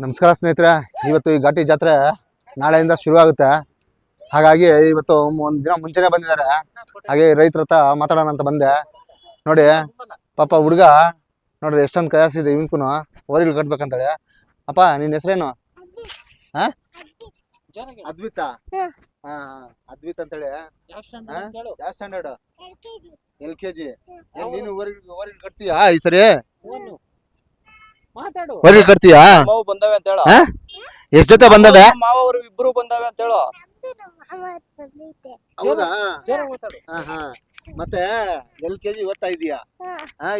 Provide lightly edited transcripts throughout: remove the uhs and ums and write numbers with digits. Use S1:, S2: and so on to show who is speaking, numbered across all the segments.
S1: ನಮಸ್ಕಾರ ಸ್ನೇಹಿತರೆ, ಇವತ್ತು ಈ ಘಾಟಿ ಜಾತ್ರೆ ನಾಳೆಯಿಂದ ಶುರು ಆಗುತ್ತೆ. ಹಾಗಾಗಿ ಇವತ್ತು ಒಂದು ದಿನ ಮುಂಚೆನೆ ಬಂದಿದ್ದಾರೆ. ಹಾಗೆ ರೈತರ ಹತ್ರ ಮಾತಾಡೋಣ ಅಂತ ಬಂದೆ. ನೋಡಿ ಪಾಪ ಹುಡುಗ ನೋಡ್ರಿ ಎಷ್ಟೊಂದು ಕಯಾಸಿದೆ ಇವನ್ಕೂನು ಓರಿಗಳು ಕಟ್ಬೇಕಂತೇಳಿ. ಅಪ್ಪ ನಿನ್ನ ಹೆಸರೇನು? ಹಾ, ಅದ್ವಿತ. ಹಾ, ಅದ್ವಿತ್ ಅಂತೇಳಿ. ಯಾವ ಸ್ಟ್ಯಾಂಡರ್ಡ್? LKG. ನೀನು ಓರಿಗಳು ಕಟ್ತೀಯಾ ಈ ಸರಿ? ಓರಿಗಳು ಕಟ್ತೀಯಾ?
S2: ಬಂದವೆ ಅಂತ ಹೇಳ.
S1: ಎಷ್ಟ್ ಜೊತೆ ಬಂದವೆ?
S2: ಮಾವರು ಇಬ್ರು ಬಂದವೆ ಅಂತ ಹೇಳೋ.
S1: ಹೌದಾ? ಮತ್ತೆ LKG ಓದ್ತಾ ಇದೀಯಾ?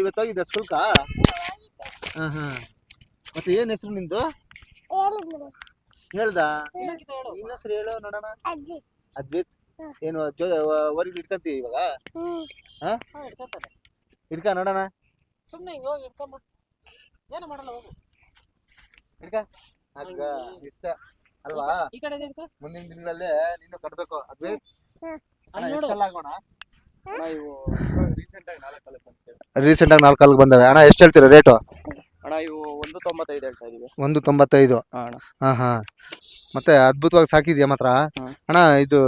S1: ಇವತ್ತು ಹೋಗಿದ್ದ ಸ್ಕೂಲ್ಕ? ಮತ್ತೆ ಏನ್ ಹೆಸರು ನಿಂದು? ಹೇಳ್ದ? ನಿನ್ನ ಹೆಸರು ಹೇಳು ನೋಡೋಣ. ಅದ್ವಿತ್. ಏನು ಓರಿಗಳು ಇಟ್ಕಂತೀಯ ಇವಾಗ? ಇಟ್ಕ ನೋಡೋಣ. ಇಷ್ಟ ಅಲ್ವಾ? ಮುಂದಿನ ದಿನಗಳಲ್ಲಿ ನೀನು ಕಟ್ಬೇಕು. ಅದ್ವಿತ್ ಎಷ್ಟೆಲ್ಲ ಆಗೋಣ? ರೀಸೆಂಟ್ ಆಗಿ 4 ಕಾಲಿಗೆ ಬಂದವೆ. ಅಣ್ಣ ಎಷ್ಟು ಹೇಳ್ತೀರಾ ರೇಟು?
S2: ಅಣ್ಣ ಇವು 1.95 ಹೇಳ್ತಾ ಇದೀವಿ.
S1: 1.95. ಹಾ. ಮತ್ತೆ ಅದ್ಭುತವಾಗಿ ಸಾಕಿದ್ಯಾ ಮಾತ್ರ ಅಣ್ಣ. ಇದು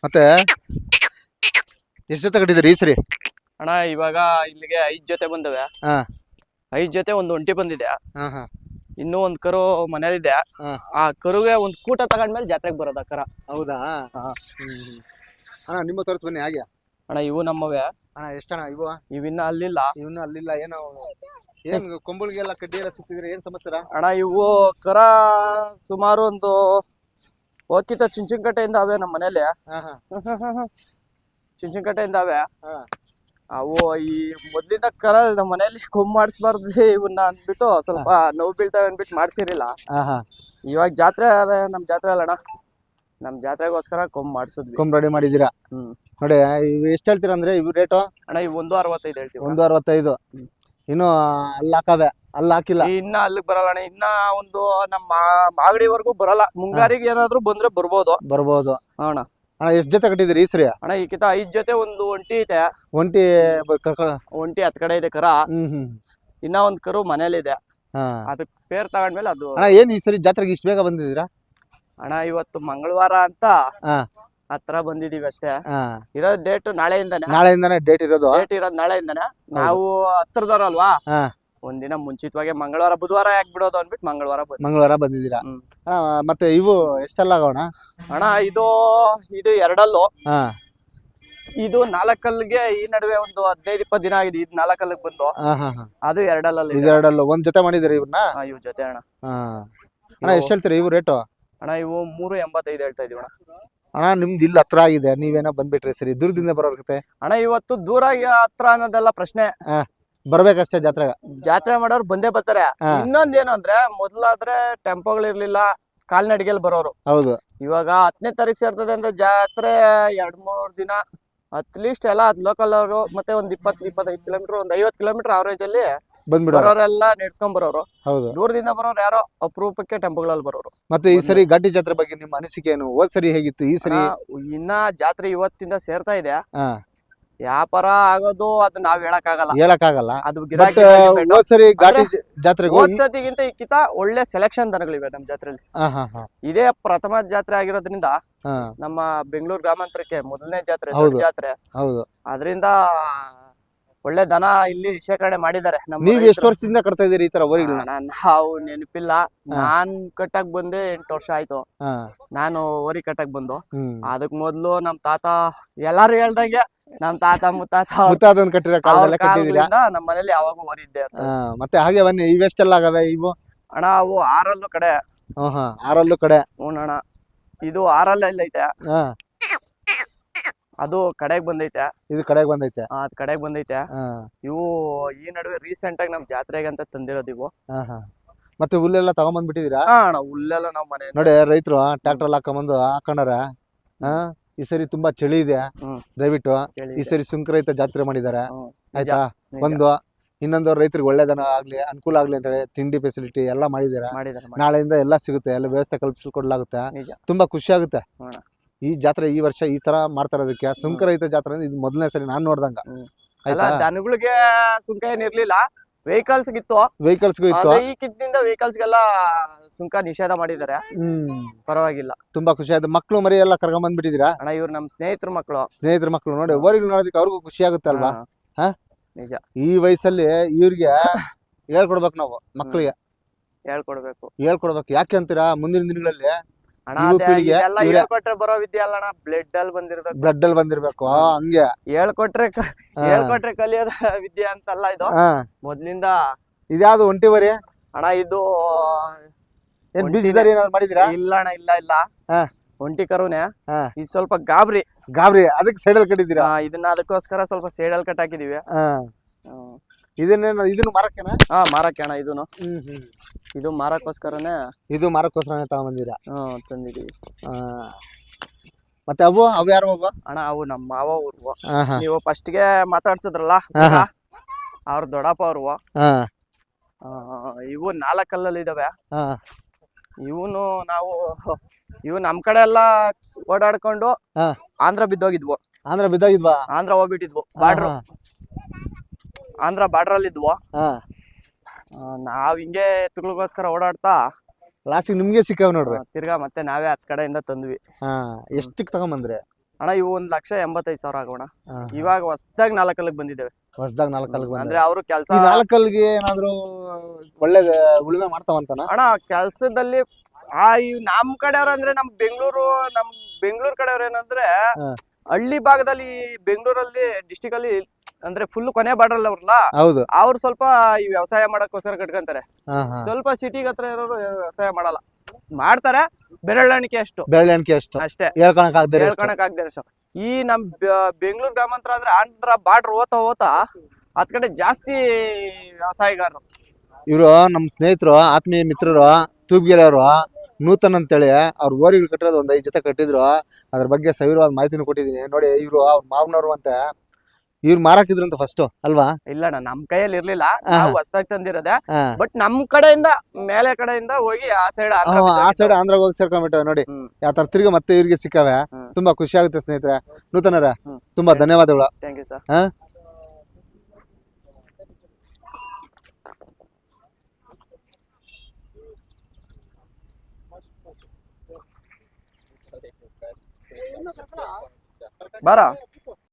S1: ಮತ್ತೆ ಎಷ್ಟು ಜೊತೆ ಕಟ್ಟಿದ್ರಿ ಈ ಸರಿ?
S2: ಅಣ್ಣ ಇವಾಗ ಇಲ್ಲಿಗೆ 5 ಜೊತೆ ಬಂದವೆ. 5 ಜೊತೆ ಒಂದು ಒಂಟಿ ಬಂದಿದೆ. ಇನ್ನೂ ಒಂದ್ ಕರು ಮನೇಲಿದೆ. ಆ ಕರುಗೆ ಒಂದ್ ಕೂಟ ತಗೊಂಡ್ಮೇಲೆ ಜಾತ್ರೆಗೆ ಬರೋದ ಕರ.
S1: ಹೌದಾ? ಅಣ್ಣ ನಿಮ್ಮ ತೋರ್ಸ್ ಬನ್ನಿ. ಹಾಗೆ
S2: ಅಣ್ಣ ಇವು ನಮ್ಮವೇ.
S1: ಅಣ್ಣ ಎಷ್ಟಣ್ಣ ಇವು?
S2: ಇವಿನ್ನ ಅಲ್ಲಿಲ್ಲ.
S1: ಏನ್ ಕೊಂಬುಳಿಗೆಲ್ಲ ಕಡ್ಡಿ ಎಲ್ಲ ಸುತ್ತಿದ್ರೆ ಏನ್ ಸಮಾಚಾರ?
S2: ಅಣ್ಣ ಇವು ಕರ ಸುಮಾರು ಒಂದು ಓದ್ಕಿತ ಚಿಂಚಿನಕಟ್ಟೆಯಿಂದ ಅವೆ ನಮ್ಮ ಮನೇಲಿ. ಚಿಂಚಿನಕಟ್ಟೆಯಿಂದ ಅವೆ. ಅವು ಈ ಮೊದ್ಲಿಂದ ಕರ ನಮ್ಮ ಮನೇಲಿ ಕೊಂಬ್ ಮಾಡಿಸ್ಬಾರ್ದು ಇವನ್ನ ಅಂದ್ಬಿಟ್ಟು ಸ್ವಲ್ಪ ನೋವು ಬೀಳ್ತಾವೆ ಅಂದ್ಬಿಟ್ಟು ಮಾಡ್ಸಿರಿಲ್ಲ. ಇವಾಗ ಜಾತ್ರೆ ಅದೇ ನಮ್ ಜಾತ್ರೆ ಅಲ್ಲಣ್ಣ, ನಮ್ ಜಾತ್ರೆಗೋಸ್ಕರ ಕೊಂಬ್ ಮಾಡಿಸಿದ್ವಿ.
S1: ಕೊಂಬ್ ರೆಡಿ ಮಾಡಿದೀರಾ? ನೋಡಿ ಇವು ಎಷ್ಟು ಹೇಳ್ತೀರಾ ಅಂದ್ರೆ ಇವು ರೇಟು?
S2: ಅಣ್ಣ ಇವು 1.65 ಹೇಳ್ತೀವಿ.
S1: 1.65. ಇನ್ನು ಅಲ್ಲಿ ಹಾಕವೆ? ಅಲ್ಲಿ ಹಾಕಿಲ್ಲ
S2: ಇನ್ನ ಅಲ್ಲಿಗೆ ಬರಲ್ಲ ಅಣ್ಣ. ಇನ್ನ ಒಂದು ನಮ್ಮ ಮಾಗಡಿವರೆಗೂ ಬರಲ್ಲ. ಮುಂಗಾರಿಗೆ ಏನಾದ್ರು ಬಂದ್ರೆ ಬರ್ಬೋದು. ಅಣ್ಣ
S1: ಎಷ್ಟ್ ಜೊತೆ ಕಟ್ಟಿದಿರಿ ಈ ಸರಿ?
S2: ಅಣ್ಣ ಈಕಿತ 5 ಜೊತೆ ಒಂದು ಒಂಟಿ ಐತೆ.
S1: ಒಂಟಿ
S2: ಹತ್ ಕಡೆ ಇದೆ ಕರ. ಇನ್ನ ಒಂದ್ ಕರು ಮನೇಲಿದೆ. ಅದಕ್ ಪೇರ್ ತಗೊಂಡ್ಮೇಲೆ ಅದು.
S1: ಅಣ್ಣ ಏನ್ ಈ ಸರಿ ಜಾತ್ರೆಗೆ ಇಷ್ಟ ಬೇಗ ಬಂದಿದ್ದೀರಾ?
S2: ಅಣ್ಣ ಇವತ್ತು ಮಂಗಳವಾರ ಅಂತ ಹತ್ರ ಬಂದಿದೀವಿ ಅಷ್ಟೇ. ಇರೋದ್ ಡೇಟ್ ನಾಳೆಯಿಂದಾನೆ
S1: ಡೇಟ್ ಇರೋದು
S2: ನಾಳೆಯಿಂದಾನೆ. ನಾವು ಹತ್ರದವ್ರಲ್ವಾ, ಒಂದಿನ ಮುಂಚಿತವಾಗಿ ಮಂಗಳವಾರ ಬುಧವಾರ ಯಾಕೆ ಬಿಡೋದು ಅಂದ್ಬಿಟ್ಟು ಮಂಗಳವಾರ ಬಂದಿದ್ದೀರಾ.
S1: ಮತ್ತೆ ಇವು ಎಷ್ಟೆಲ್ಲ ಆಗೋಣ?
S2: ಅಣ್ಣ ಇದು 2 ಇದು 4 ಈ ನಡುವೆ ಒಂದು 15-20 ದಿನ ಆಗಿದೆ. ಇದು 4 ಬಂದು ಅದು 2
S1: ಒಂದ್ ಜೊತೆ ಮಾಡಿದಿರಿ ಇವ್ರನ್ನ?
S2: ಇವ್ ಜೊತೆ ಅಣ್ಣ.
S1: ಅಣ್ಣ ಎಷ್ಟ್ ಹೇಳ್ತೀರಿ ಇವು ರೇಟು?
S2: ಅಣ್ಣ ಇವು 3.85 ಹೇಳ್ತಾ ಇದೀವಿ ಅಣ್ಣ.
S1: ಅಣ್ಣ ನಿಮ್ದು ಇಲ್ಲಿ ಹತ್ರ ಆಗಿದೆ, ನೀವೇನೋ ಬಂದ್ಬಿಟ್ರಿ ಸರಿ. ದೂರದಿಂದ ಬರೋರ್ಗತೆ
S2: ಅಣ್ಣ ಇವತ್ತು ದೂರ ಹತ್ರ ಅನ್ನೋದೆಲ್ಲ ಪ್ರಶ್ನೆ.
S1: ಬರ್ಬೇಕಷ್ಟೇ ಜಾತ್ರೆ
S2: ಮಾಡೋರು ಬಂದೇ ಬರ್ತಾರೆ. ಇನ್ನೊಂದೇನು ಅಂದ್ರೆ ಮೊದ್ಲಾದ್ರೆ ಟೆಂಪೋಗಳಿರ್ಲಿಲ್ಲ, ಕಾಲ್ನಡಿಗೆಲ್ ಬರೋರು.
S1: ಹೌದು.
S2: ಇವಾಗ 10ನೇ ತಾರೀಕು ಸೇರ್ತದೆ ಅಂದ್ರೆ ಜಾತ್ರೆ 2-3 ದಿನ ಅಟ್ಲೀಸ್ಟ್ ಎಲ್ಲ ಲೋಕಲ್ ಅವರು ಮತ್ತೆ ಒಂದ್ 20-25 ಕಿಲೋಮೀಟರ್, ಒಂದ್ 50 ಕಿಲೋಮೀಟರ್ ಅವರೇಜ್ ಅಲ್ಲಿ ಬರೋರೆಲ್ಲ ನೆಡ್ಸ್ಕೊಂಡ್ ಬರೋರು. ದೂರದಿಂದ ಬರೋರು ಯಾರೋ ಅಪರೂಪಕ್ಕೆ ಟೆಂಪೋಗಳಲ್ಲಿ ಬರೋರು.
S1: ಮತ್ತೆ ಈ ಸರಿ ಘಾಟಿ ಜಾತ್ರೆ ಬಗ್ಗೆ ನಿಮ್ಮ ಅನಿಸಿಕೆ ಏನು? ಹೋದ್ ಸರಿ ಹೇಗಿತ್ತು? ಈ ಸರಿ
S2: ಇನ್ನ ಜಾತ್ರೆ ಇವತ್ತಿಂದ ಸೇರ್ತಾ ಇದೆ. ವ್ಯಾಪಾರ ಆಗೋದು ಅದು ನಾವ್ ಹೇಳಕ್ಕಾಗಲ್ಲ. ಅದು ಹೋದ್ಸತಿಗಿಂತ ಈಕಿತ ಒಳ್ಳೆ ಸೆಲೆಕ್ಷನ್ ದನಗಳಿವೆ ನಮ್ ಜಾತ್ರೆಯಲ್ಲಿ. ಇದೇ ಪ್ರಥಮ ಜಾತ್ರೆ ಆಗಿರೋದ್ರಿಂದ ನಮ್ಮ ಬೆಂಗಳೂರು ಗ್ರಾಮಾಂತರಕ್ಕೆ ಮೊದಲನೇ ಜಾತ್ರೆ. ಅದರಿಂದ ಒಳ್ಳೆ ದನ ಇಲ್ಲಿ ಶೇಖರಣೆ ಮಾಡಿದ್ದಾರೆ.
S1: ನೀವು ಎಷ್ಟು ವರ್ಷದಿಂದ ಕಟ್ತಾ ಇದೀರಿ ಈ ತರ ಓರಿಗಳನ್ನ?
S2: ನಾವು ನೆನಪಿಲ್ಲ. ನಾನ್ ಕಟ್ಟಕ್ ಬಂದೆ 8 ವರ್ಷ ಆಯ್ತು. ನಾನು ಓರಿ ಕಟ್ಟಕ್ ಬಂದು. ಅದಕ್ ಮೊದ್ಲು ನಮ್ ತಾತ ಎಲ್ಲಾರು ಹೇಳ್ದಂಗೆ ನಮ್ ತಾತ ಮುತ್ತಾತ ನಮ್ ಮನೇಲಿ ಯಾವಾಗ ಓರಿ ಇದ್ದೆ.
S1: ಮತ್ತೆ ಹಾಗೆ ಬನ್ನಿ, ಇವೆಷ್ಟೆಲ್ಲ ಆಗವೆ ಇವು?
S2: ಅಣ್ಣ ಅವು 6 ಕಡೆ.
S1: 6 ಕಡೆ.
S2: ಅಣ್ಣ ಇದು 6 ಐತೆ. ಅದು ಕಡೆಗ್ ಬಂದೈತೆ.
S1: ಇದು ಕಡೆಗ್ ಬಂದೈತೆ.
S2: ಅದ್ ಕಡೆಗ್ ಬಂದೈತೆ. ಇವು ಈ ನಡುವೆ ರೀಸೆಂಟ್ ಆಗಿ ನಮ್ ಜಾತ್ರೆಗೆ ಅಂತ ತಂದಿರೋದು ಇವು.
S1: ಮತ್ತೆ ಹುಲ್ಲೆಲ್ಲ ತಗೊಂಡ್ಬಂದ್ಬಿಟ್ಟಿದೀರಾ?
S2: ಅಣ್ಣ ಹುಲ್ಲೆಲ್ಲ ನಾವ್ ಮನೆ
S1: ನೋಡಿ ರೈತರು ಟ್ರಾಕ್ಟರ್ ಹಾಕೊಂಡ್ಬಂದು ಹಾಕೊಂಡಾರ. ಈ ಸರಿ ತುಂಬಾ ಚಳಿ ಇದೆ, ದಯವಿಟ್ಟು ಈ ಸರಿ ಸುಂಕರಹಿತ ಜಾತ್ರೆ ಮಾಡಿದಾರೆ. ಆಯ್ತಾ? ಇನ್ನೊಂದು ರೈತರಿಗೆ ಒಳ್ಳೆದನ ಆಗ್ಲಿ, ಅನುಕೂಲ ಆಗ್ಲಿ ಅಂತ ಹೇಳಿ ತಿಂಡಿ ಫೆಸಿಲಿಟಿ ಎಲ್ಲ ಮಾಡಿದಾರೆ. ನಾಳೆಯಿಂದ ಎಲ್ಲ ಸಿಗುತ್ತೆ, ಎಲ್ಲ ವ್ಯವಸ್ಥೆ ಕಲ್ಪಿಸ್ಕೊಡ್ಲಾಗುತ್ತೆ. ತುಂಬಾ ಖುಷಿ ಆಗುತ್ತೆ. ಈ ಜಾತ್ರೆ ಈ ವರ್ಷ ಈ ತರ ಮಾಡ್ತಾ ಇರೋದಕ್ಕೆ. ಸುಂಕರಹಿತ ಜಾತ್ರೆ ಇದು ಮೊದಲನೇ ಸರಿ ನಾನ್ ನೋಡ್ದಂಗ.
S2: ದನಗಳಿಗೆ ಸುಂಕ ಏನಿರ್ಲಿಲ್ಲ. ವೆಹಿಕಲ್ಸ್ಗಿತ್ತು.
S1: ವೆಹಿಕಲ್ಸ್ಗೂ ಇತ್ತು.
S2: ಆದ್ರೆ ಈ ಕಿತ್ತಿನಿಂದ ವೆಹಿಕಲ್ಸ್ಗೆಲ್ಲ ಸುಂಕ ನಿಷೇಧ ಮಾಡಿದ್ದಾರೆ. ಪರವಾಗಿಲ್ಲ,
S1: ತುಂಬಾ ಖುಷಿ ಆಯ್ತು. ಮಕ್ಳು ಮರಿ ಎಲ್ಲ ಕರ್ಕೊಂಡ್ ಬಂದ್ಬಿಟ್ಟಿದೀರಾ?
S2: ಅಣ್ಣ ಇವ್ರು ನಮ್ ಸ್ನೇಹಿತರ ಮಕ್ಕಳು.
S1: ಸ್ನೇಹಿತರ ಮಕ್ಳು ನೋಡಿ ಓರಿಗಳು ನೋಡೋದಕ್ಕೆ ಅವ್ರಿಗೂ ಖುಷಿ ಆಗುತ್ತೆ ಅಲ್ವಾ? ಹಾ,
S2: ನಿಜ.
S1: ಈ ವಯಸ್ಸಲ್ಲಿ ಇವ್ರಿಗೆ ಹೇಳ್ಕೊಡ್ಬೇಕು ನಾವು, ಮಕ್ಳಿಗೆ ಹೇಳ್ಕೊಡ್ಬೇಕು. ಯಾಕೆ ಅಂತೀರಾ? ಮುಂದಿನ ದಿನಗಳಲ್ಲಿ
S2: ಅಣ್ಣ
S1: ಯುವ ಪೀಳಿಗೆ
S2: ಎಲ್ಲ ಹೇಳ್ಕೊಟ್ರೆ ಬರೋ ವಿದ್ಯೆ ಅಲ್ಲ ಅಣ್ಣ, ಬ್ಲಡ್ ಅಲ್ಲಿ ಬಂದಿರ್ಬೇಕು.
S1: ಹಂಗೆ
S2: ಹೇಳ್ಕೊಟ್ರೆ ಕಲಿಯೋದ ವಿದ್ಯೆ ಅಂತಲ್ಲ ಇದು. ಮೊದ್ಲಿಂದ
S1: ಇದ್ಯಾವ್ದು ಒಂಟಿ ವರಿ
S2: ಅಣ್ಣ? ಇದು
S1: ಏನ್ ಬೀಜದಾರಿ ಏನಾದ್ರು ಮಾಡಿದಿರಾ?
S2: ಇಲ್ಲ ಅಣ್ಣ, ಇಲ್ಲ. ಒಂಟಿ ಕರುನೆ. ಇದು ಸ್ವಲ್ಪ ಗಾಬ್ರಿ.
S1: ಅದಕ್ಕೆ ಸೈಡಲ್ ಕಟ್ಟಿದ್ದೀರಾ?
S2: ಇದನ್ನ ಅದಕ್ಕೋಸ್ಕರ ಸ್ವಲ್ಪ ಸೈಡಲ್ ಕಟ್ ಹಾಕಿದೀವಿ.
S1: ಇದನ್ನ ಮಾರಕ್ಕೆನಾ?
S2: ಮಾರಕ್ಕೆ ಅಣ್ಣ. ಇದು ಮಾರಕ್ಕೋಸ್ಕರನೇ
S1: ತಗೊಂಬಂದಿರಾ?
S2: ತಂದಿದೀವಿ.
S1: ಮತ್ತೆ ಅವು ಯಾರು
S2: ಅಣ್ಣ? ಅವು ನಮ್ಮ ಮಾವ ಊರ್ವು. ನೀವು ಫಸ್ಟ್ಗೆ ಮಾತಾಡ್ಸಿದ್ರಲ್ಲ, ಅವ್ರ ದೊಡ್ಡಪ್ಪ ಅವ್ರು. ಇವು 4 ಕಲ್ಲಲ್ಲಿ ಇದಾವೆ. ಇವು ನಮ್ ಕಡೆ ಎಲ್ಲಾ ಓಡಾಡ್ಕೊಂಡು ಆಂಧ್ರ ಬಿದ್ದೋಗಿದ್ವು. ಆಂಧ್ರ ಹೋಗ್ಬಿಟ್ಟಿದ್ವು. ಆಂಧ್ರ ಬಾರ್ಡರ್ ಅಲ್ಲಿ ಇದ್ವು. ನಾವ್ ಹಿಂಗೆ ಎತ್ತುಗಳಿಗೋಸ್ಕರ ಓಡಾಡ್ತಾ
S1: ಲಾಸ್ಟಿಗೆ ನಿಮ್ಗೆ ಸಿಕ್ಕಾವ್ ನೋಡ್ರಿ.
S2: ತಿರ್ಗಾ ಮತ್ತೆ ನಾವೇ ಹತ್ ಕಡೆಯಿಂದ ತಂದ್ವಿ.
S1: ಎಷ್ಟಕ್ಕೆ ತಗೊಂಬಂದ್ರೆ
S2: ಅಣ್ಣ? ಇವು 1,85,000 ಆಗೋಣ. ಇವಾಗ ಹೊಸದಾಗಿ 4 ಕಲ್ಲಿಗೆ ಬಂದಿದ್ದೇವೆ.
S1: 4 ಕಲ್ಲಿಗೆ
S2: ಅಂದ್ರೆ ಅವ್ರು ಕೆಲ್ಸ
S1: 4 ಕಲ್ಲಿಗೆ ಏನಾದ್ರು ಒಳ್ಳೆ ಉಳುಮೆ ಮಾಡ್ತಾವಂತಾನ?
S2: ಅಣ್ಣ ಕೆಲ್ಸದಲ್ಲಿ ನಮ್ ಕಡೆಯವ್ರು ಅಂದ್ರೆ ನಮ್ ಬೆಂಗಳೂರು ಕಡೆಯವ್ರು ಏನಂದ್ರೆ ಹಳ್ಳಿ ಭಾಗದಲ್ಲಿ ಬೆಂಗಳೂರಲ್ಲಿ ಡಿಸ್ಟಿಕ್ ಅಲ್ಲಿ ಅಂದ್ರೆ ಫುಲ್ ಕೊನೆ ಬಾರ್ಡರ್ ಅವ್ರಲ್ಲ, ಅವ್ರು ಸ್ವಲ್ಪ ಈ ವ್ಯವಸಾಯ ಮಾಡಕ್ಕೋಸ್ಕರ ಕಟ್ಕೊಂತಾರೆ. ಸ್ವಲ್ಪ ಸಿಟಿಗೆ ಹತ್ರ ಇರೋರು ವ್ಯವಸಾಯ ಮಾಡಲ್ಲ, ಮಾಡ್ತಾರೆ ಬೆರಳೆಣಿಕೆ ಅಷ್ಟು ಅಷ್ಟೇ, ಹೇಳ್ಕೊಳಕ್ ಆಗದೆ ಅಷ್ಟು. ಈ ನಮ್ ಬೆಂಗಳೂರು ಗ್ರಾಮಾಂತರ ಅಂದ್ರೆ ಆಂಧ್ರ ಬಾರ್ಡರ್ ಹೋತಾ ಅದ್ ಕಡೆ ಜಾಸ್ತಿ ವ್ಯವಸಾಯಗಾರರು.
S1: ಇವರು ನಮ್ ಸ್ನೇಹಿತರು, ಆತ್ಮೀಯ ಮಿತ್ರರು, ತೂಬ್ಗೆರೆ ಅವರು ನೂತನ್ ಅಂತೇಳಿ ಅವ್ರ ಓರಿಗಳು ಕಟ್ಟಿರೋದು 5 ಜೊತೆ ಕಟ್ಟಿದ್ರು. ಅದ್ರ ಬಗ್ಗೆ ಸವಿರವಾದ ಮಾಹಿತಿನೂ ಕೊಟ್ಟಿದೀನಿ ನೋಡಿ. ಇವ್ರು ಅವ್ರ ಮಾವನವ್ರು ಅಂತ ಇವ್ರು ಮಾರಾಕಿದ್ರಂತ ಫಸ್ಟ್ ಅಲ್ವಾ?
S2: ಇಲ್ಲ ನಮ್ ಕೈಯಲ್ಲಿ ಇರ್ಲಿಲ್ಲ, ನಾವು ಹೊಸದಾಗಿ ತಂದಿರೋದೆ. ಬಟ್ ನಮ್ ಕಡೆಯಿಂದ ಮೇಲೆ ಕಡೆಯಿಂದ ಹೋಗಿ ಆ ಸೈಡ್
S1: ಆಂಧ್ರ ಹೋಗಿ ಸೇರ್ಕೊಂಡ್ಬಿಟ್ಟವೆ ನೋಡಿ. ಯಾವ ತರ ತಿರ್ಗಿ ಮತ್ತೆ ಇವ್ರಿಗೆ ಸಿಕ್ಕವೆ. ತುಂಬಾ ಖುಷಿ ಆಗುತ್ತೆ ಸ್ನೇಹಿತರೆ. ನೂತನರ ತುಂಬಾ ಧನ್ಯವಾದಗಳು.
S2: Thank you sir. ಬಾರ